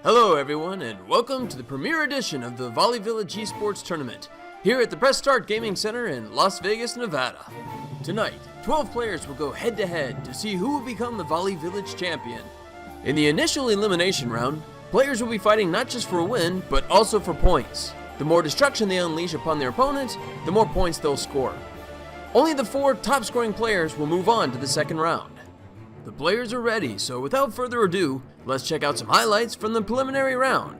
Hello everyone, and welcome to the premiere edition of the Volley Village esports tournament, here at the Press Start Gaming Center in Las Vegas, Nevada. Tonight, 12 players will go head-to-head to see who will become the Volley Village champion. In the initial elimination round, players will be fighting not just for a win, but also for points. The more destruction they unleash upon their opponent, the more points they'll score. Only the 4 top-scoring players will move on to the second round. The players are ready, so without further ado, let's check out some highlights from the preliminary round.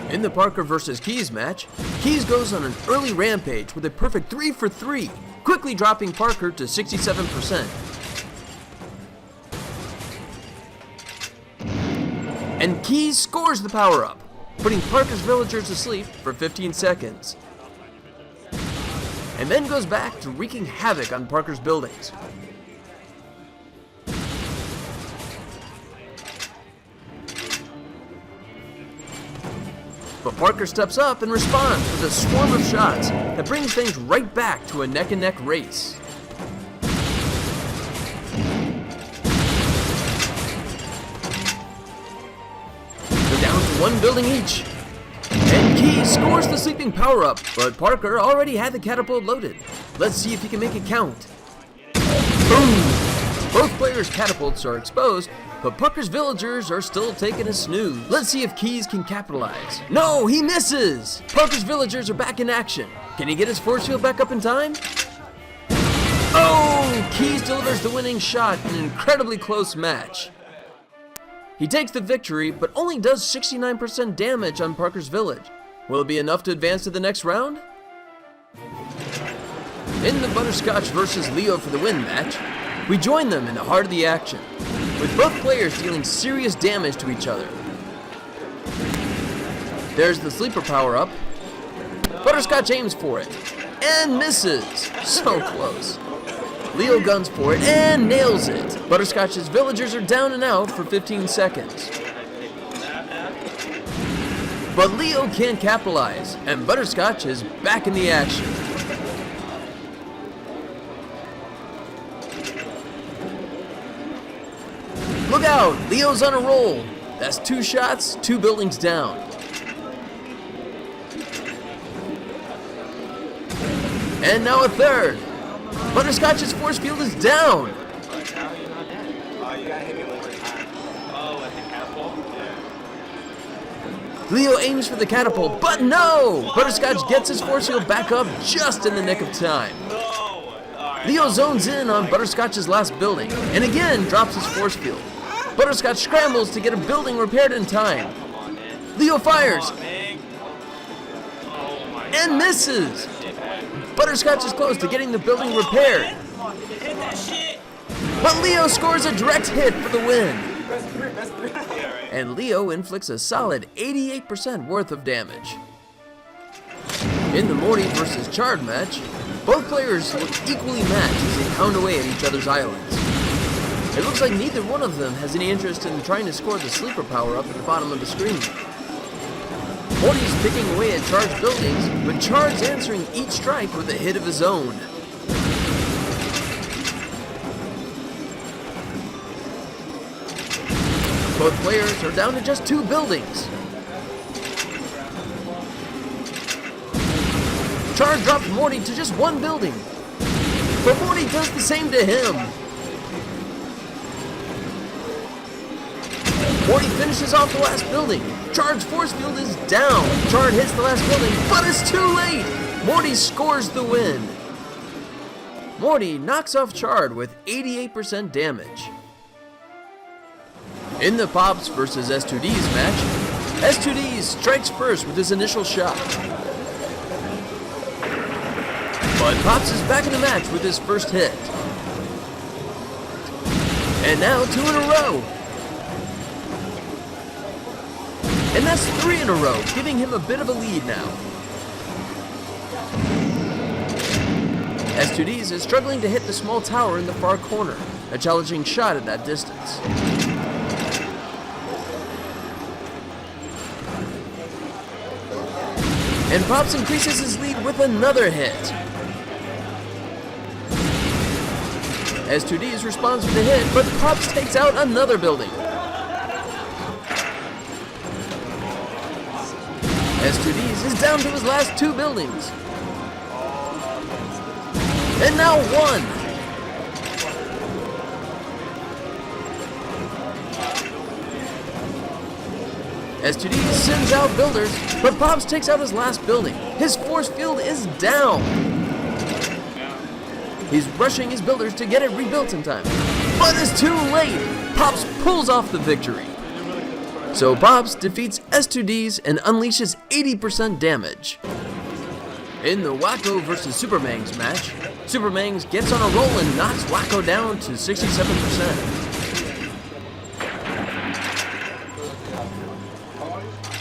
In the Parker vs. Keys match, Keys goes on an early rampage with a perfect 3 for 3, quickly dropping Parker to 67%. And Keys scores the power-up, putting Parker's villagers to sleep for 15 seconds. And then goes back to wreaking havoc on Parker's buildings. But Parker steps up and responds with a swarm of shots that brings things right back to a neck-and-neck race. They're down to 1 building each. And Keys scores the sleeping power-up, but Parker already had the catapult loaded. Let's see if he can make it count. Boom! Both players' catapults are exposed, but Parker's villagers are still taking a snooze. Let's see if Keys can capitalize. No, he misses! Parker's villagers are back in action. Can he get his force field back up in time? Oh! Keys delivers the winning shot in an incredibly close match. He takes the victory, but only does 69% damage on Parker's village. Will it be enough to advance to the next round? In the Butterscotch vs. Leo for the win match, we join them in the heart of the action, with both players dealing serious damage to each other. There's the sleeper power-up. Butterscotch aims for it, and misses. So close. Leo guns for it, and nails it. Butterscotch's villagers are down and out for 15 seconds. But Leo can't capitalize, and Butterscotch is back in the action. Look out! Leo's on a roll! That's 2 shots, 2 buildings down. And now a third! Butterscotch's force field is down! Leo aims for the catapult, but no! Butterscotch gets his force field back up just in the nick of time. Leo zones in on Butterscotch's last building, and again drops his force field. Butterscotch scrambles to get a building repaired in time. Leo fires, and misses. Butterscotch is close to getting the building repaired. But Leo scores a direct hit for the win. And Leo inflicts a solid 88% worth of damage. In the Morty vs. Chard match, both players look equally matched as they pound away at each other's islands. It looks like neither one of them has any interest in trying to score the sleeper power-up at the bottom of the screen. Morty's picking away at Chard's buildings, but Chard's answering each strike with a hit of his own. Both players are down to just 2 buildings. Chard drops Morty to just 1 building, but Morty does the same to him. Morty finishes off the last building. Chard's force field is down. Chard hits the last building, but it's too late. Morty scores the win. Morty knocks off Chard with 88% damage. In the Pops vs. S2Ds match, S2Ds strikes first with his initial shot. But Pops is back in the match with his first hit. And now 2 in a row. And that's 3 in a row, giving him a bit of a lead now. S2Ds is struggling to hit the small tower in the far corner, a challenging shot at that distance. And Pops increases his lead with another hit. S2Ds responds with a hit, but Pops takes out another building. STDs is down to his last 2 buildings. And now 1. STDs sends out builders, but Pops takes out his last building. His force field is down. He's rushing his builders to get it rebuilt in time. But it's too late! Pops pulls off the victory. So Pops defeats S2Ds and unleashes 80% damage. In the Wakko vs Supermangs match, Supermangs gets on a roll and knocks Wakko down to 67%.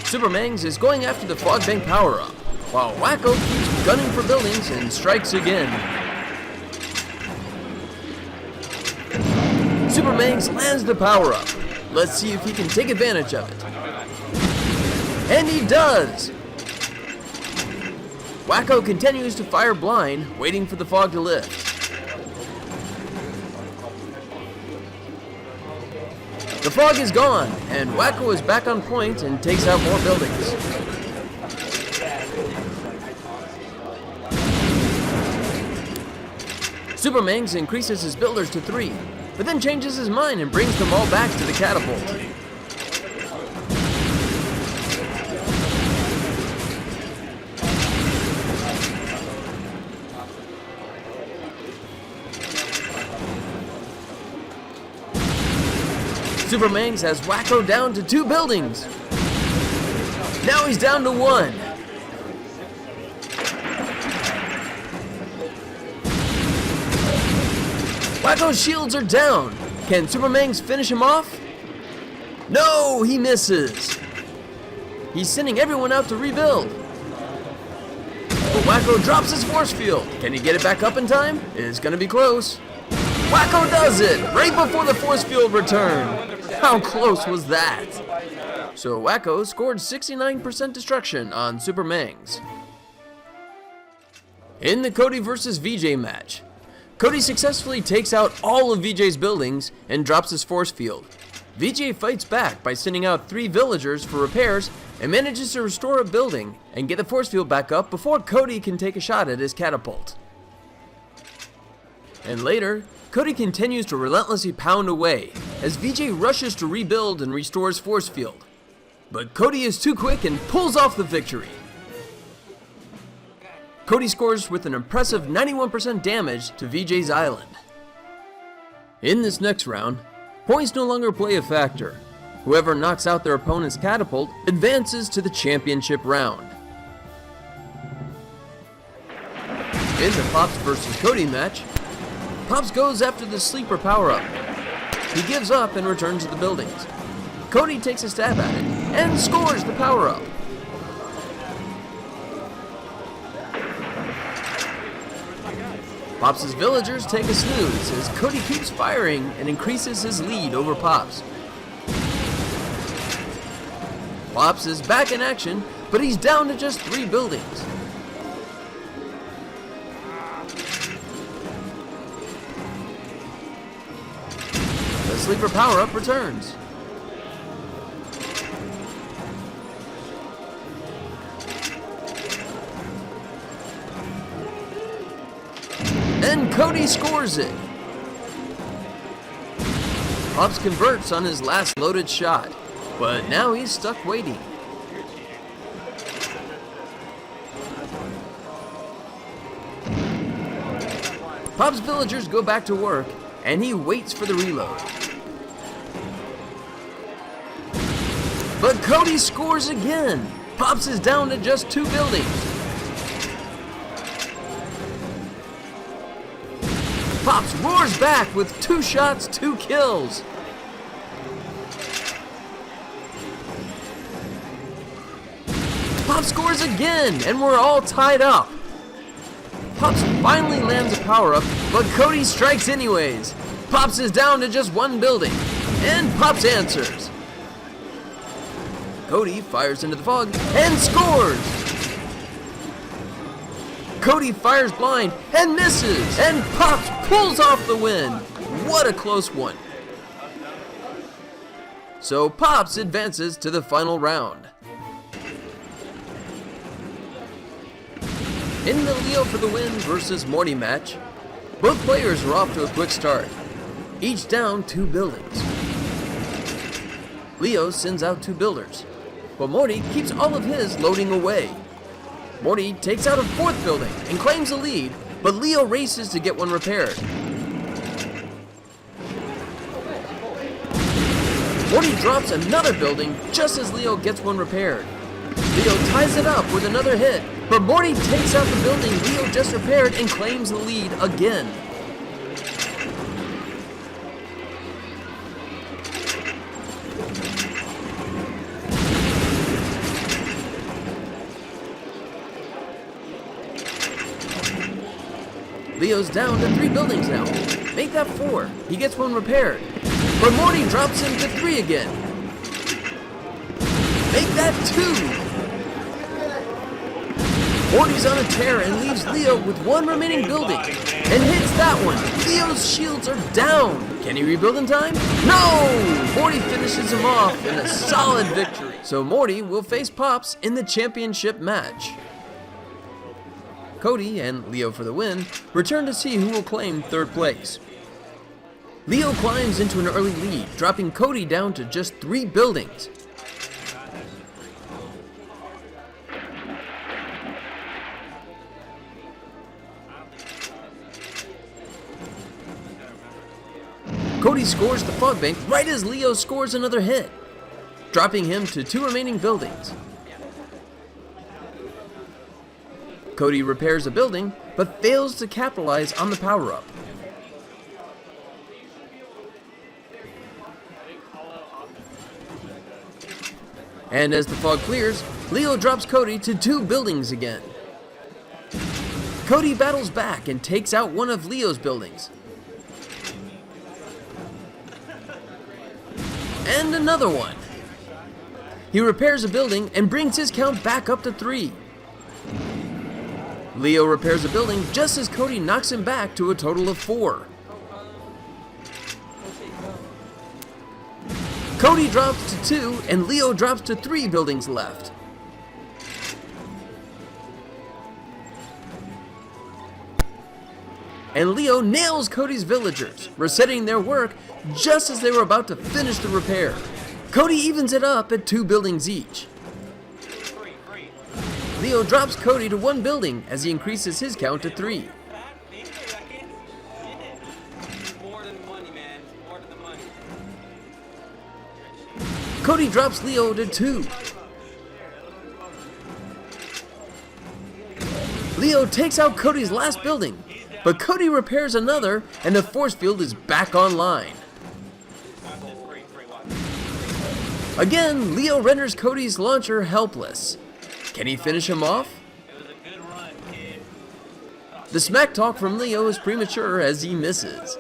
Supermangs is going after the Fog Bank power-up, while Wakko keeps gunning for buildings and strikes again. Supermangs lands the power-up. Let's see if he can take advantage of it. And he does! Wakko continues to fire blind, waiting for the fog to lift. The fog is gone, and Wakko is back on point and takes out more buildings. Supermangs increases his builders to 3, but then changes his mind and brings them all back to the catapult. Supermangs has Wakko down to 2 buildings. Now he's down to 1. Wakko's shields are down. Can Supermangs finish him off? No, he misses. He's sending everyone out to rebuild. But Wakko drops his force field. Can he get it back up in time? It's gonna be close. Wakko does it, right before the force field return. How close was that? So Wakko scored 69% destruction on Supermangs. In the Cody vs Vijay match, Cody successfully takes out all of Vijay's buildings and drops his force field. Vijay fights back by sending out 3 villagers for repairs and manages to restore a building and get the force field back up before Cody can take a shot at his catapult. And later, Cody continues to relentlessly pound away as Vijay rushes to rebuild and restore his force field. But Cody is too quick and pulls off the victory. Cody scores with an impressive 91% damage to Vijay's island. In this next round, points no longer play a factor. Whoever knocks out their opponent's catapult advances to the championship round. In the Pops vs Cody match, Pops goes after the sleeper power-up. He gives up and returns to the buildings. Cody takes a stab at it and scores the power-up. Pops' villagers take a snooze as Cody keeps firing and increases his lead over Pops. Pops is back in action, but he's down to just 3 buildings. The sleeper power-up returns. And Cody scores it. Pops converts on his last loaded shot, but now he's stuck waiting. Pops' villagers go back to work, and he waits for the reload. But Cody scores again. Pops is down to just 2 buildings. Pops roars back with 2 shots, 2 kills. Pops scores again, and we're all tied up. Pops finally lands a power-up, but Cody strikes anyways. Pops is down to just 1 building, and Pops answers. Cody fires into the fog and scores! Cody fires blind and misses, and Pops pulls off the win. What a close one. So Pops advances to the final round. In the Leo for the win versus Morty match, both players are off to a quick start, each down 2 buildings. Leo sends out 2 builders, but Morty keeps all of his loading away. Morty takes out a 4th building and claims the lead, but Leo races to get one repaired. Morty drops another building just as Leo gets one repaired. Leo ties it up with another hit, but Morty takes out the building Leo just repaired and claims the lead again. Leo's down to 3 buildings now. Make that 4. He gets one repaired. But Morty drops him to 3 again. Make that 2. Morty's on a tear and leaves Leo with 1 remaining building and hits that one. Leo's shields are down. Can he rebuild in time? No! Morty finishes him off in a solid victory. So Morty will face Pops in the championship match. Cody and Leo for the win return to see who will claim 3rd place. Leo climbs into an early lead, dropping Cody down to just 3 buildings. Cody scores the fog bank right as Leo scores another hit, dropping him to 2 remaining buildings. Cody repairs a building, but fails to capitalize on the power-up. And as the fog clears, Leo drops Cody to 2 buildings again. Cody battles back and takes out one of Leo's buildings. And another one. He repairs a building and brings his count back up to 3. Leo repairs a building just as Cody knocks him back to a total of 4. Cody drops to 2 and Leo drops to 3 buildings left. And Leo nails Cody's villagers, resetting their work just as they were about to finish the repair. Cody evens it up at 2 buildings each. Leo drops Cody to 1 building as he increases his count to 3. Cody drops Leo to 2. Leo takes out Cody's last building, but Cody repairs another and the force field is back online. Again, Leo renders Cody's launcher helpless. Can he finish him off? The smack talk from Leo is premature as he misses.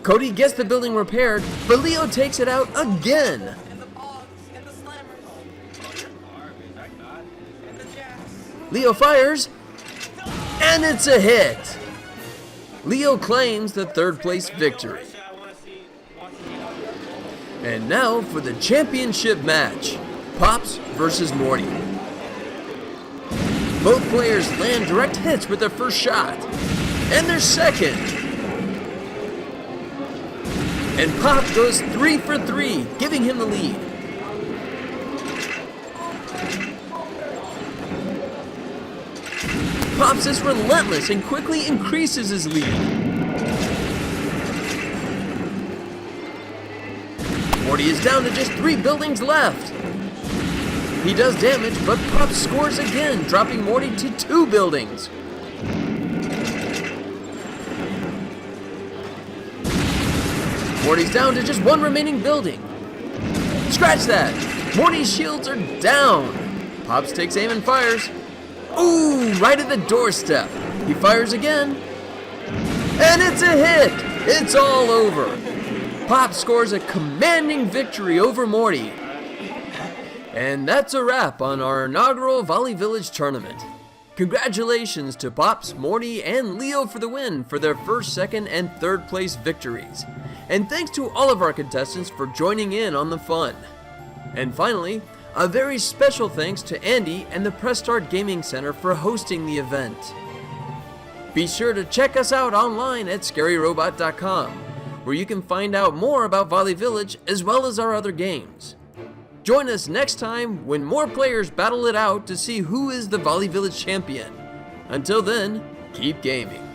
Cody gets the building repaired, but Leo takes it out again. Leo fires, and it's a hit. Leo claims the 3rd place victory. And now for the championship match, Pops versus Morty. Both players land direct hits with their first shot, and their second. And Pop goes 3 for 3, giving him the lead. Pops is relentless and quickly increases his lead. Morty is down to just 3 buildings left. He does damage, but Pop scores again, dropping Morty to 2 buildings. Morty's down to just 1 remaining building. Scratch that! Morty's shields are down. Pops takes aim and fires. Ooh, right at the doorstep. He fires again. And it's a hit! It's all over. Pop scores a commanding victory over Morty. And that's a wrap on our inaugural Volley Village tournament. Congratulations to Pops, Morty, and Leo for the win for their 1st, 2nd, and 3rd place victories. And thanks to all of our contestants for joining in on the fun. And finally, A very special thanks to Andy and the Press Start Gaming Center for hosting the event. Be sure to check us out online at scaryrobot.com, where you can find out more about Volley Village as well as our other games. Join us next time when more players battle it out to see who is the Volley Village champion. Until then, keep gaming.